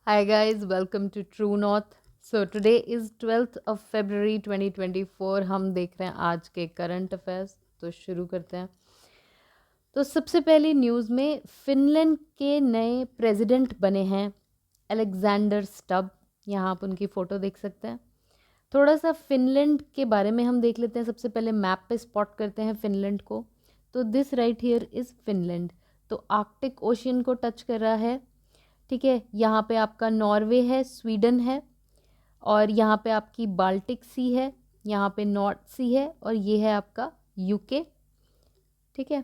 Hi guys, welcome to True North. So today is 12th of February 2024. हम देख रहे हैं आज के करंट अफेयर्स। तो शुरू करते हैं। तो सबसे पहली न्यूज़ में फिनलैंड के नए प्रेसिडेंट बने हैं अलेक्जेंडर स्टब। यहाँ आप उनकी फ़ोटो देख सकते हैं। थोड़ा सा फिनलैंड के बारे में हम देख लेते हैं। सबसे पहले मैप पे स्पॉट करते हैं फिनलैंड को। तो this right here is Finland. तो आर्कटिक ओशियन को टच कर रहा है। ठीक है, यहाँ पे आपका नॉर्वे है, स्वीडन है, और यहाँ पे आपकी बाल्टिक सी है, यहाँ पे नॉर्थ सी है, और ये है आपका यूके। ठीक है,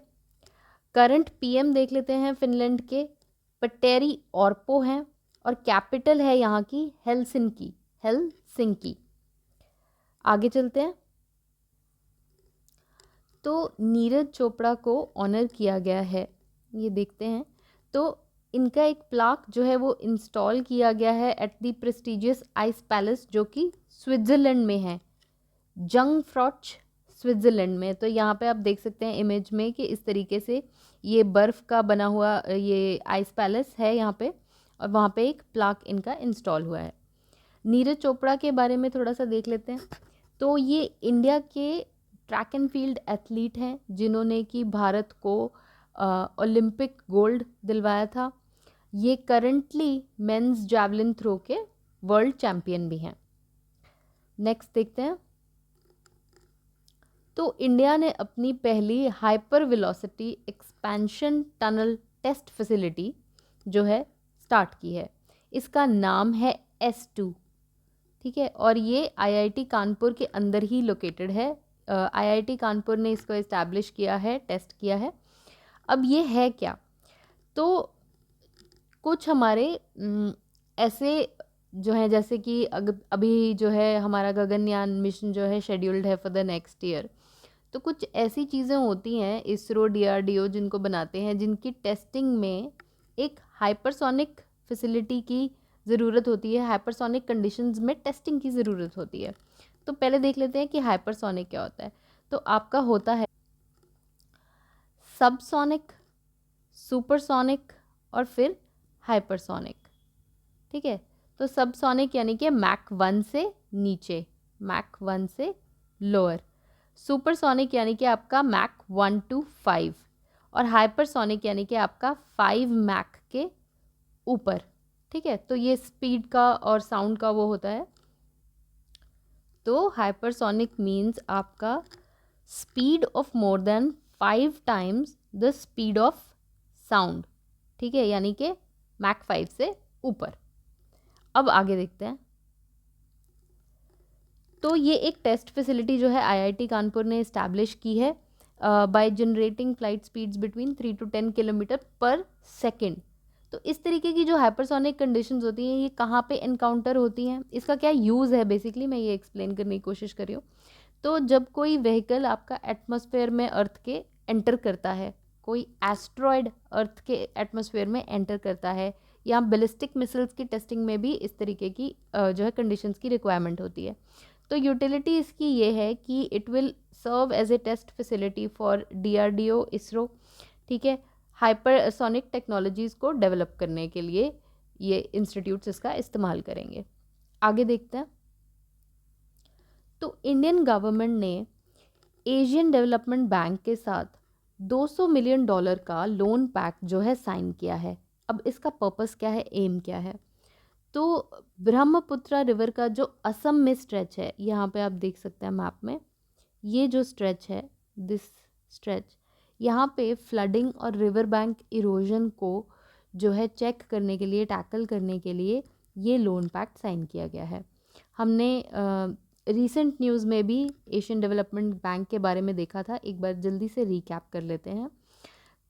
करंट पीएम देख लेते हैं फिनलैंड के, पटेरी ऑर्पो हैं, और कैपिटल है यहाँ की हेलसिंकी। हेलसिंकी। आगे चलते हैं। तो नीरज चोपड़ा को ऑनर किया गया है, ये देखते हैं। तो इनका एक प्लाक जो है वो इंस्टॉल किया गया है at the prestigious ice palace, जो कि स्विट्ज़रलैंड में है, जंगफ्रॉच स्विट्ज़रलैंड में। तो यहाँ पे आप देख सकते हैं इमेज में कि इस तरीके से ये बर्फ़ का बना हुआ ये आइस पैलेस है यहाँ पे, और वहाँ पे एक प्लाक इनका इंस्टॉल हुआ है। नीरज चोपड़ा के बारे में थोड़ा सा देख लेते हैं। तो ये इंडिया के ट्रैक एंड फील्ड एथलीट हैं जिन्होंने कि भारत को ओलंपिक गोल्ड दिलवाया था। ये करंटली मेंस जैवलिन थ्रो के वर्ल्ड चैम्पियन भी हैं। नेक्स्ट देखते हैं। तो इंडिया ने अपनी पहली hyper velocity expansion tunnel test facility जो है स्टार्ट की है। इसका नाम है S2। ठीक है, और ये आईआईटी कानपुर के अंदर ही लोकेटेड है। आईआईटी कानपुर ने इसको इस्टेब्लिश किया है, टेस्ट किया है। अब ये है क्या? तो कुछ हमारे ऐसे जो हैं, जैसे कि अभी जो है हमारा गगनयान मिशन जो है शेड्यूल्ड है फॉर द नेक्स्ट ईयर। तो कुछ ऐसी चीज़ें होती हैं इसरो डीआरडीओ जिनको बनाते हैं, जिनकी टेस्टिंग में एक हाइपरसोनिक फैसिलिटी की ज़रूरत होती है, हाइपरसोनिक कंडीशंस में टेस्टिंग की ज़रूरत होती है। तो पहले देख लेते हैं कि हाइपरसोनिक क्या होता है। तो आपका होता है सबसोनिक, सुपरसोनिक, और फिर हाइपरसोनिक। ठीक है, तो सबसोनिक यानी कि मैक 1 से नीचे, मैक 1 से लोअर। सुपरसोनिक यानी कि आपका मैक 1 to 5, और हाइपरसोनिक यानी कि आपका 5 मैक के ऊपर। ठीक है, तो ये स्पीड का और साउंड का वो होता है। तो हाइपरसोनिक मीन्स आपका speed of more than 5 times the speed of sound. ठीक है, यानी कि मैक 5 से ऊपर। अब आगे देखते हैं। तो ये एक टेस्ट फैसिलिटी जो है आईआईटी कानपुर ने इस्टेब्लिश की है by generating flight speeds between 3 to 10 kilometre पर सेकेंड। तो इस तरीके की जो हाइपरसोनिक कंडीशंस होती हैं, ये कहाँ पे एनकाउंटर होती हैं, इसका क्या यूज़ है, बेसिकली मैं ये एक्सप्लेन करने की कोशिश कर रही हूँ। तो जब कोई व्हीकल आपका एटमॉस्फेयर में अर्थ के एंटर करता है, कोई एस्ट्रॉयड अर्थ के एटमॉस्फेयर में एंटर करता है, या बैलिस्टिक मिसाइल्स की टेस्टिंग में भी इस तरीके की जो है कंडीशंस की रिक्वायरमेंट होती है। तो यूटिलिटी इसकी ये है कि it will serve as a test facility for DRDO, ISRO. ठीक है, हाइपरसोनिक टेक्नोलॉजीज़ को डेवलप करने के लिए ये इंस्टीट्यूट्स इसका इस्तेमाल करेंगे। आगे देखते हैं। तो इंडियन गवर्नमेंट ने एशियन डेवलपमेंट बैंक के साथ $200 मिलियन का लोन पैक जो है साइन किया है। अब इसका पर्पस क्या है, एम क्या है? तो ब्रह्मपुत्रा रिवर का जो असम में स्ट्रेच है, यहाँ पे आप देख सकते हैं मैप में, ये जो स्ट्रेच है, दिस स्ट्रेच, यहाँ पे फ्लडिंग और रिवर बैंक इरोजन को जो है चेक करने के लिए, टैकल करने के लिए ये लोन पैक्ट साइन किया गया है। हमने रिसेंट न्यूज़ में भी एशियन डेवलपमेंट बैंक के बारे में देखा था, एक बार जल्दी से रिकैप कर लेते हैं।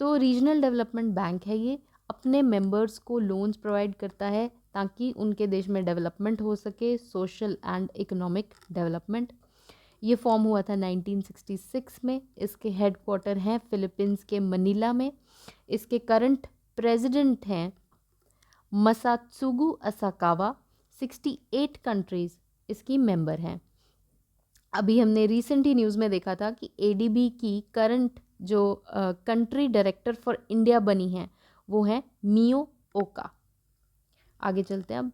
तो रीजनल डेवलपमेंट बैंक है, ये अपने मेंबर्स को लोन्स प्रोवाइड करता है ताकि उनके देश में डेवलपमेंट हो सके, सोशल एंड इकोनॉमिक डेवलपमेंट। ये फॉर्म हुआ था 1966 में। इसके हेडक्वार्टर हैं फिलीपींस के मनीला में। इसके करंट प्रेसिडेंट हैं मसात्सुगु असाकावा। 68 कंट्रीज़ इसकी मेंबर हैं। अभी हमने रिसेंट ही न्यूज़ में देखा था कि एडीबी की करंट जो कंट्री डायरेक्टर फॉर इंडिया बनी हैं वो हैं मियो ओका। आगे चलते हैं अब।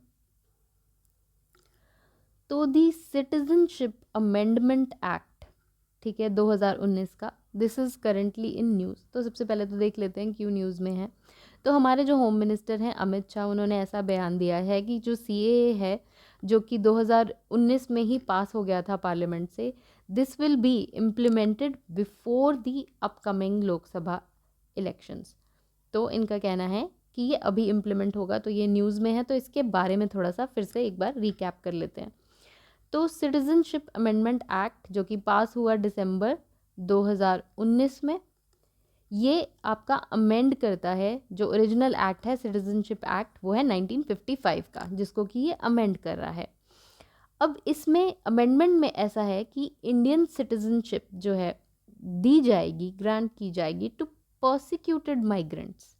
तो दी सिटीजनशिप अमेंडमेंट एक्ट, ठीक है, 2019 का, this is currently in news. तो सबसे पहले तो देख लेते हैं क्यों न्यूज़ में है। तो हमारे जो होम मिनिस्टर हैं अमित शाह, उन्होंने ऐसा बयान दिया है कि जो सीएए है, जो कि 2019 में ही पास हो गया था पार्लियामेंट से, this will be implemented before the upcoming Lok Sabha elections. तो इनका कहना है कि ये अभी इम्प्लीमेंट होगा। तो ये न्यूज़ में है, तो इसके बारे में थोड़ा सा फिर से एक बार रिकैप कर लेते हैं। तो सिटीजनशिप अमेंडमेंट एक्ट जो कि पास हुआ दिसंबर 2019 में, ये आपका अमेंड करता है, जो ओरिजिनल एक्ट है सिटीजनशिप एक्ट वो है 1955 का, जिसको कि ये अमेंड कर रहा है। अब इसमें अमेंडमेंट में ऐसा है कि इंडियन सिटीजनशिप जो है दी जाएगी, ग्रांट की जाएगी टू प्रोसिक्यूटेड माइग्रेंट्स,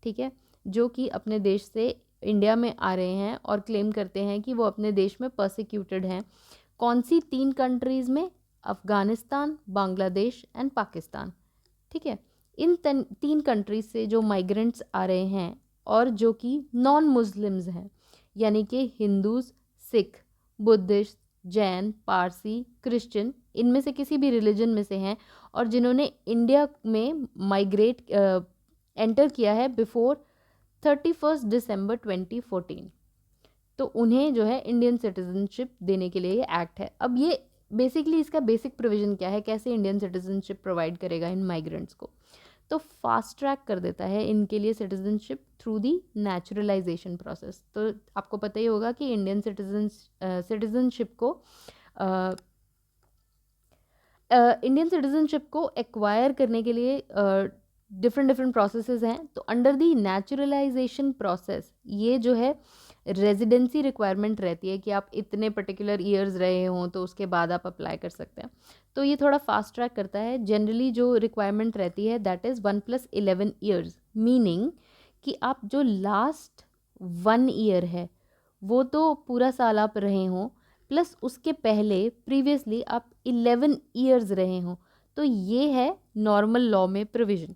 ठीक है, जो कि अपने देश से इंडिया में आ रहे हैं और क्लेम करते हैं कि वो अपने देश में प्रोसिक्यूटेड हैं। कौन सी 3 कंट्रीज़ में? अफ़गानिस्तान, बांग्लादेश एंड पाकिस्तान, ठीक है। इन 3 कंट्रीज से जो माइग्रेंट्स आ रहे हैं और जो कि नॉन मुस्लिम्स हैं, यानी कि Hindus, Sikh, Buddhist, Jain, Parsi, Christian, इनमें से किसी भी रिलीजन में से हैं और जिन्होंने इंडिया में माइग्रेट एंटर किया है बिफोर 31 दिसंबर 2014, तो उन्हें जो है इंडियन सिटीजनशिप देने के लिए ये एक्ट है। अब ये बेसिकली इसका बेसिक प्रोविज़न क्या है, कैसे इंडियन सिटीजनशिप प्रोवाइड करेगा इन माइग्रेंट्स को? तो फास्ट ट्रैक कर देता है इनके लिए citizenship through the naturalisation process. तो आपको पता ही होगा कि इंडियन सिटीजनशिप को इंडियन सिटीजनशिप को एक्वायर करने के लिए डिफरेंट प्रोसेसेस हैं। तो अंडर दी नेचुरलाइजेशन प्रोसेस ये जो है रेजिडेंसी रिक्वायरमेंट रहती है कि आप इतने पर्टिकुलर ईयर्स रहे हों तो उसके बाद आप अप्लाई कर सकते हैं। तो ये थोड़ा फास्ट ट्रैक करता है। जनरली जो रिक्वायरमेंट रहती है दैट इज़ 1+11 ईयर्स, मीनिंग कि आप जो लास्ट 1 ईयर है वो तो पूरा साल आप रहे हों, प्लस उसके पहले प्रीवियसली आप 11 ईयर्स रहे हों। तो ये है नॉर्मल लॉ में प्रोविज़न।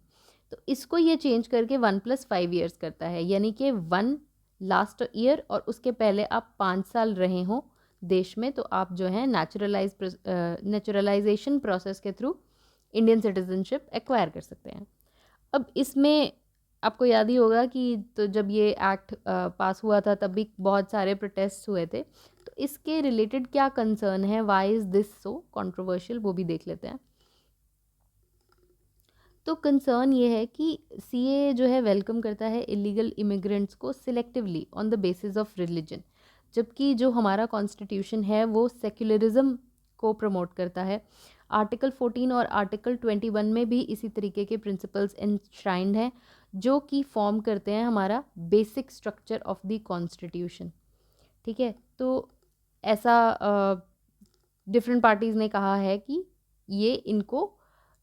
तो इसको ये चेंज करके 1+5 ईयर्स करता है, यानी कि 1 लास्ट ईयर और उसके पहले आप 5 साल रहे हों देश में, तो आप जो है नेचुरलाइजेशन प्रोसेस के थ्रू इंडियन सिटीजनशिप एक्वायर कर सकते हैं। अब इसमें आपको याद ही होगा कि तो जब ये एक्ट पास हुआ था तब भी बहुत सारे प्रोटेस्ट हुए थे। तो इसके रिलेटेड क्या कंसर्न है, why is this so controversial, वो भी देख लेते हैं। तो कंसर्न ये है कि सीए जो है वेलकम करता है इलीगल इमिग्रेंट्स को selectively on the basis of religion, जबकि जो हमारा कॉन्स्टिट्यूशन है वो सेक्युलरिज्म को प्रमोट करता है। आर्टिकल 14 और आर्टिकल 21 में भी इसी तरीके के प्रिंसिपल्स एनश्राइंड हैं जो कि फॉर्म करते हैं हमारा basic structure of the constitution, ठीक है। तो ऐसा डिफरेंट पार्टीज़ ने कहा है कि ये इनको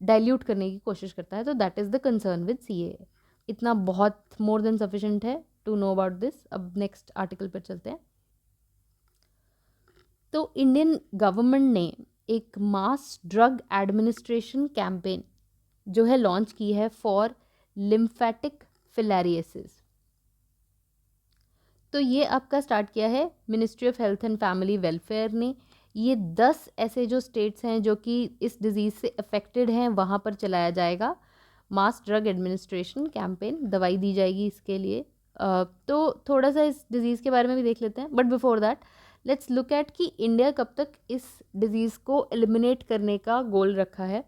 डाइल्यूट करने की कोशिश करता है। तो that is the concern with CAA. इतना बहुत मोर देन सफिशेंट है टू नो अबाउट दिस। अब नेक्स्ट आर्टिकल पर चलते हैं। तो इंडियन गवर्नमेंट ने एक मास ड्रग एडमिनिस्ट्रेशन कैंपेन जो है लॉन्च की है फॉर लिम्फेटिक फिलारियसिस। तो ये आपका स्टार्ट किया है ministry of health and family welfare ने। ये 10 ऐसे जो स्टेट्स हैं जो कि इस डिज़ीज़ से अफेक्टेड हैं वहाँ पर चलाया जाएगा मास ड्रग एडमिनिस्ट्रेशन कैंपेन, दवाई दी जाएगी इसके लिए। तो थोड़ा सा इस डिज़ीज़ के बारे में भी देख लेते हैं, but before that let's look at कि इंडिया कब तक इस डिज़ीज़ को एलिमिनेट करने का गोल रखा है।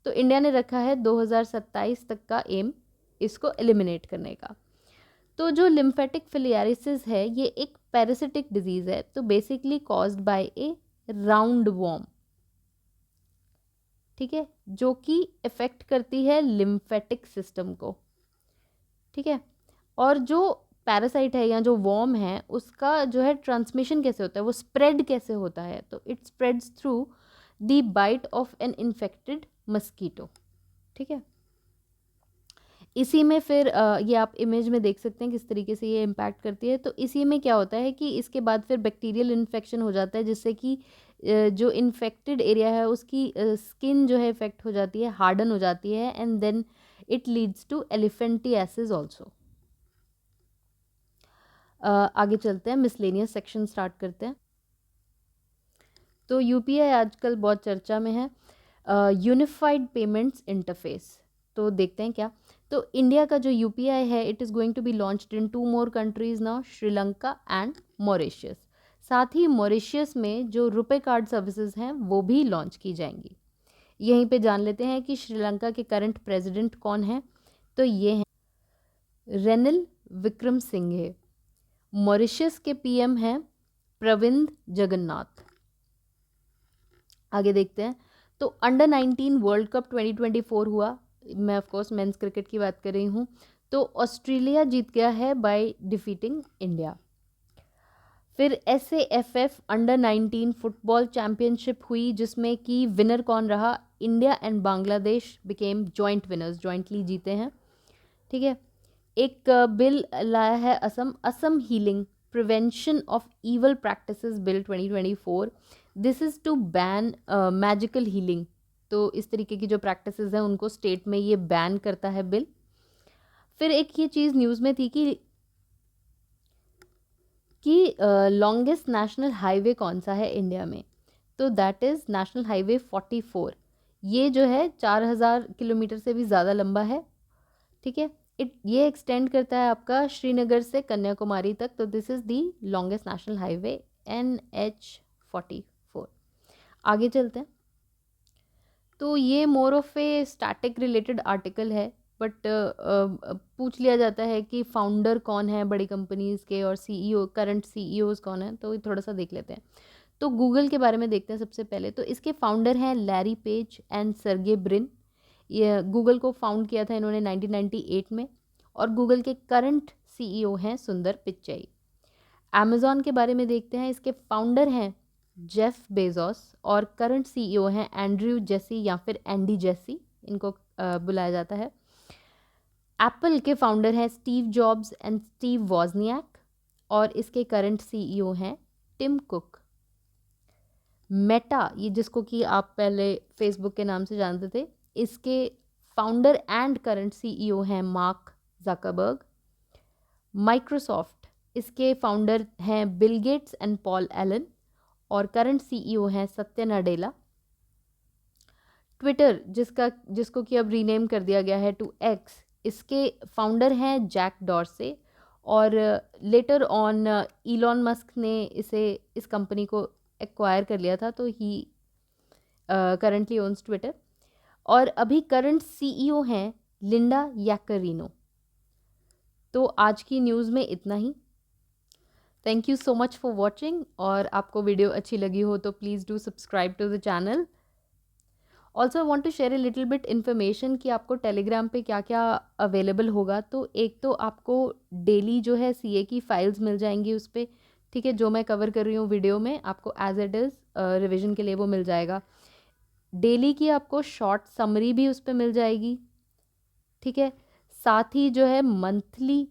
तो इंडिया ने रखा है 2027 तक का एम इसको एलिमिनेट करने का। तो जो लिम्फेटिक फिलियारिसिस है ये एक पैरासिटिक डिजीज़ है, तो basically caused by A round warm, ठीक है, जो कि इफ़ेक्ट करती है लिम्फेटिक सिस्टम को, ठीक है। और जो पैरासाइट है या जो वॉर्म है उसका जो है ट्रांसमिशन कैसे होता है, वो स्प्रेड कैसे होता है, तो it spreads through the bite of an infected mosquito, ठीक है। इसी में फिर ये आप इमेज में देख सकते हैं किस तरीके से ये इम्पैक्ट करती है। तो इसी में क्या होता है कि इसके बाद फिर बैक्टीरियल इन्फेक्शन हो जाता है जिससे कि जो इन्फेक्टेड एरिया है उसकी स्किन जो है इफेक्ट हो जाती है, हार्डन हो जाती है, and then it leads to elephantiasis also. आगे चलते हैं, मिसलेनियस सेक्शन स्टार्ट करते हैं। तो यूपीआई आजकल बहुत चर्चा में है, यूनिफाइड पेमेंट्स इंटरफेस। तो देखते हैं क्या। तो इंडिया का जो यूपीआई है, it is going to be launched in 2 more countries now, Sri Lanka and Mauritius. साथ ही मॉरिशियस में जो रुपे कार्ड सर्विसेज हैं वो भी लॉन्च की जाएंगी। यहीं पे जान लेते हैं कि श्रीलंका के करंट प्रेसिडेंट कौन हैं। तो ये हैं रेनिल विक्रमसिंघे। मॉरिशस के पीएम हैं प्रविंद जगन्नाथ। आगे देखते हैं। तो अंडर 19 वर्ल्ड कप 2024 हुआ। मैं ऑफ कोर्स मेंस क्रिकेट की बात कर रही हूँ। तो ऑस्ट्रेलिया जीत गया है बाय डिफीटिंग इंडिया। फिर SAFF अंडर 19 फुटबॉल चैम्पियनशिप हुई, जिसमें कि विनर कौन रहा, India and Bangladesh became joint winners, jointly जीते हैं। ठीक है। एक बिल लाया है Assam healing prevention of evil practices bill 2024। This is to ban magical healing. तो इस तरीके की जो प्रैक्टिसेस हैं उनको स्टेट में ये बैन करता है बिल। फिर एक ये चीज़ न्यूज़ में थी कि लॉन्गेस्ट नेशनल हाईवे कौन सा है इंडिया में। तो दैट इज़ नेशनल हाईवे 44। ये जो है 4000 किलोमीटर से भी ज़्यादा लंबा है। ठीक है। ये एक्सटेंड करता है आपका श्रीनगर से कन्याकुमारी तक। तो this is the longest national highway NH44। आगे चलते हैं। तो ये more of a static related article है, बट पूछ लिया जाता है कि फाउंडर कौन है बड़ी कंपनीज़ के और CEO, करंट CEOs कौन है। तो थोड़ा सा देख लेते हैं। तो गूगल के बारे में देखते हैं सबसे पहले। तो इसके फाउंडर हैं Larry page and Sergey Brin. ये गूगल को फाउंड किया था इन्होंने 1998 में। और गूगल के करंट CEO हैं सुंदर पिच्चई। अमेज़ॉन के बारे में देखते हैं। इसके फाउंडर हैं जेफ बेजोस और करंट CEO हैं एंड्रयू जेसी या फिर एंडी जेसी, इनको बुलाया जाता है। एप्पल के फाउंडर हैं स्टीव जॉब्स एंड स्टीव वॉजनियाक और इसके करंट CEO हैं टिम कुक। मेटा, ये जिसको कि आप पहले फेसबुक के नाम से जानते थे, इसके फाउंडर एंड करंट CEO हैं मार्क जकरबर्ग। माइक्रोसॉफ्ट, इसके फाउंडर हैं Bill Gates and Paul Allen और करंट CEO हैं सत्या नाडेला। ट्विटर, जिसको कि अब रीनेम कर दिया गया है टू एक्स, इसके फाउंडर हैं जैक डॉर्से और लेटर ऑन इलॉन मस्क ने इस कंपनी को एक्वायर कर लिया था। तो ही करंटली ओन्स ट्विटर। और अभी करंट CEO हैं लिंडा याकरिनो। तो आज की न्यूज़ में इतना ही। Thank you so much for watching. और आपको वीडियो अच्छी लगी हो तो please do subscribe to the channel. Also want to share a little bit information कि आपको टेलीग्राम पे क्या क्या अवेलेबल होगा। तो एक तो आपको डेली जो है CA की फाइल्स मिल जाएंगी उस पर। ठीक है। जो मैं कवर कर रही हूँ वीडियो में, आपको एज इट इज़ रिविजन के लिए वो मिल जाएगा। डेली की आपको शॉर्ट समरी भी उस पर मिल जाएगी। ठीक है। साथ ही जो है मंथली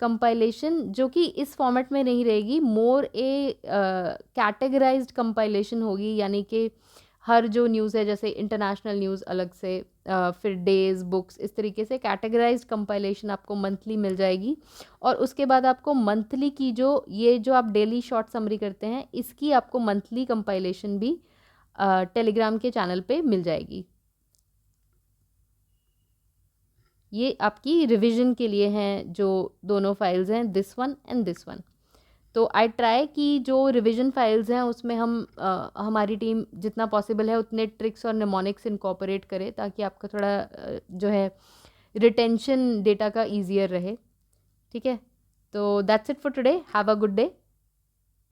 कंपाइलेशन, जो कि इस फॉर्मेट में नहीं रहेगी, मोर ए कैटेगराइज्ड कंपाइलेशन होगी। यानी कि हर जो न्यूज़ है, जैसे इंटरनेशनल न्यूज़ अलग से, फिर डेज, बुक्स, इस तरीके से कैटेगराइज्ड कंपाइलेशन आपको मंथली मिल जाएगी। और उसके बाद आपको मंथली की जो आप डेली शॉर्ट समरी करते हैं, इसकी आपको मंथली कंपाइलेशन भी टेलीग्राम के चैनल पे मिल जाएगी। ये आपकी रिवीजन के लिए हैं जो दोनों फाइल्स हैं, this one and this one. तो आई ट्राई कि जो रिवीजन फाइल्स हैं उसमें हम हमारी टीम जितना पॉसिबल है उतने ट्रिक्स और निमोनिक्स इनकॉर्पोरेट करे, ताकि आपका थोड़ा जो है रिटेंशन डेटा का ईजियर रहे। ठीक है। तो that's it for today. Have a good day.